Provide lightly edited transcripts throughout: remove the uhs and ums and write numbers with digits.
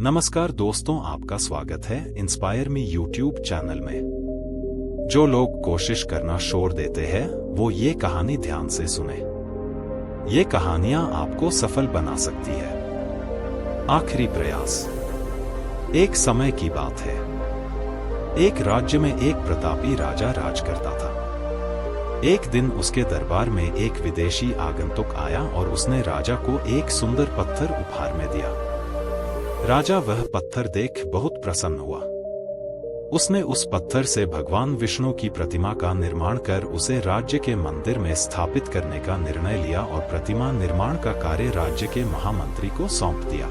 नमस्कार दोस्तों, आपका स्वागत है इंस्पायर मी यूट्यूब चैनल में। जो लोग कोशिश करना छोड़ देते हैं वो ये कहानी ध्यान से सुने। ये कहानियां आपको सफल बना सकती है। आखिरी प्रयास। एक समय की बात है। एक राज्य में एक प्रतापी राजा राज करता था। एक दिन उसके दरबार में एक विदेशी आगंतुक आया और उसने राजा को एक सुंदर पत्थर उपहार में दिया। राजा वह पत्थर देख बहुत प्रसन्न हुआ। उसने उस पत्थर से भगवान विष्णु की प्रतिमा का निर्माण कर उसे राज्य के मंदिर में स्थापित करने का निर्णय लिया और प्रतिमा निर्माण का कार्य राज्य के महामंत्री को सौंप दिया।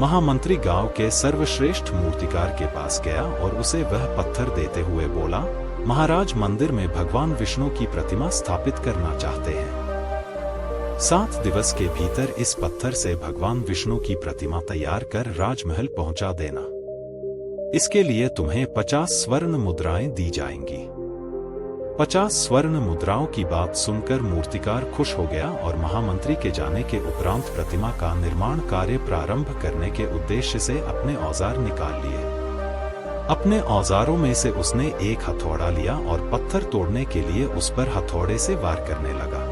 महामंत्री गांव के सर्वश्रेष्ठ मूर्तिकार के पास गया और उसे वह पत्थर देते हुए बोला, महाराज, मंदिर में भगवान विष्णु की प्रतिमा स्थापित करना चाहते हैं। 7 दिवस के भीतर इस पत्थर से भगवान विष्णु की प्रतिमा तैयार कर राजमहल पहुंचा देना। इसके लिए तुम्हें 50 स्वर्ण मुद्राएं दी जाएंगी। 50 स्वर्ण मुद्राओं की बात सुनकर मूर्तिकार खुश हो गया और महामंत्री के जाने के उपरांत प्रतिमा का निर्माण कार्य प्रारंभ करने के उद्देश्य से अपने औजार निकाल लिए। अपने औजारों में से उसने एक हथौड़ा लिया और पत्थर तोड़ने के लिए उस पर हथौड़े से वार करने लगा,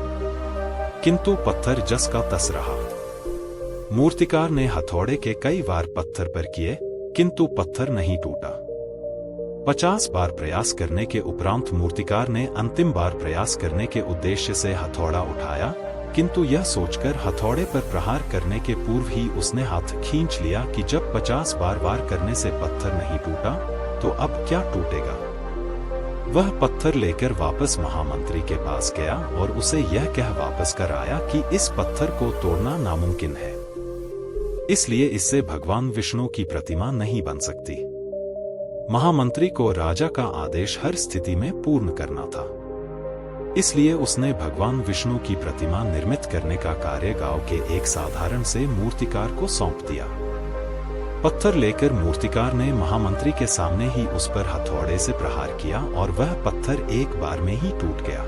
किंतु पत्थर जस का तस रहा। मूर्तिकार ने हथौड़े के कई वार पत्थर पर किए, किंतु पत्थर नहीं टूटा। 50 बार प्रयास करने के उपरांत मूर्तिकार ने अंतिम बार प्रयास करने के उद्देश्य से हथौड़ा उठाया, किंतु यह सोचकर हथौड़े पर प्रहार करने के पूर्व ही उसने हाथ खींच लिया कि जब 50 बार वार करने से पत्थर नहीं टूटा तो अब क्या टूटेगा। वह पत्थर लेकर वापस महामंत्री के पास गया और उसे यह कह वापस कर आया कि इस पत्थर को तोड़ना नामुमकिन है, इसलिए इससे भगवान विष्णु की प्रतिमा नहीं बन सकती। महामंत्री को राजा का आदेश हर स्थिति में पूर्ण करना था, इसलिए उसने भगवान विष्णु की प्रतिमा निर्मित करने का कार्य गांव के एक साधारण से मूर्तिकार को सौंप दिया। पत्थर लेकर मूर्तिकार ने महामंत्री के सामने ही उस पर हथौड़े से प्रहार किया और वह पत्थर एक बार में ही टूट गया।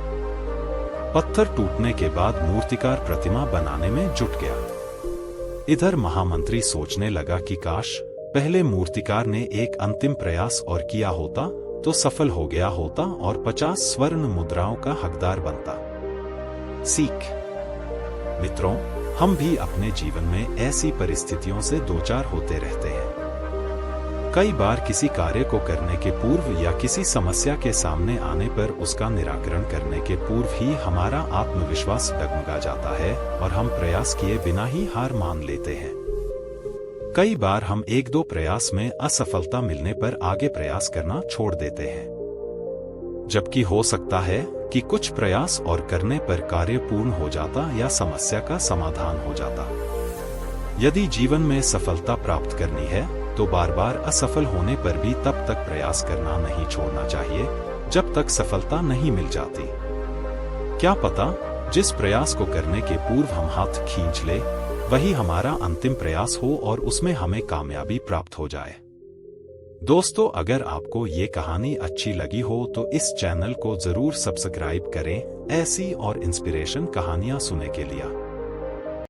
पत्थर टूटने के बाद मूर्तिकार प्रतिमा बनाने में जुट गया। इधर महामंत्री सोचने लगा कि काश पहले मूर्तिकार ने एक अंतिम प्रयास और किया होता तो सफल हो गया होता और 50 स्वर्ण मुद्राओं का हकदार बनता। सीख। मित्रों, हम भी अपने जीवन में ऐसी परिस्थितियों से दो चार होते रहते हैं। कई बार किसी कार्य को करने के पूर्व या किसी समस्या के सामने आने पर उसका निराकरण करने के पूर्व ही हमारा आत्मविश्वास डगमगा जाता है और हम प्रयास किए बिना ही हार मान लेते हैं। कई बार हम 1-2 प्रयास में असफलता मिलने पर आगे प्रयास करना छोड़ देते हैं, जबकि हो सकता है कि कुछ प्रयास और करने पर कार्य पूर्ण हो जाता या समस्या का समाधान हो जाता। यदि जीवन में सफलता प्राप्त करनी है तो बार बार असफल होने पर भी तब तक प्रयास करना नहीं छोड़ना चाहिए जब तक सफलता नहीं मिल जाती। क्या पता जिस प्रयास को करने के पूर्व हम हाथ खींच ले वही हमारा अंतिम प्रयास हो और उसमें हमें कामयाबी प्राप्त हो जाए। दोस्तों, अगर आपको ये कहानी अच्छी लगी हो तो इस चैनल को जरूर सब्सक्राइब करें ऐसी और इंस्पिरेशन कहानियां सुनने के लिए।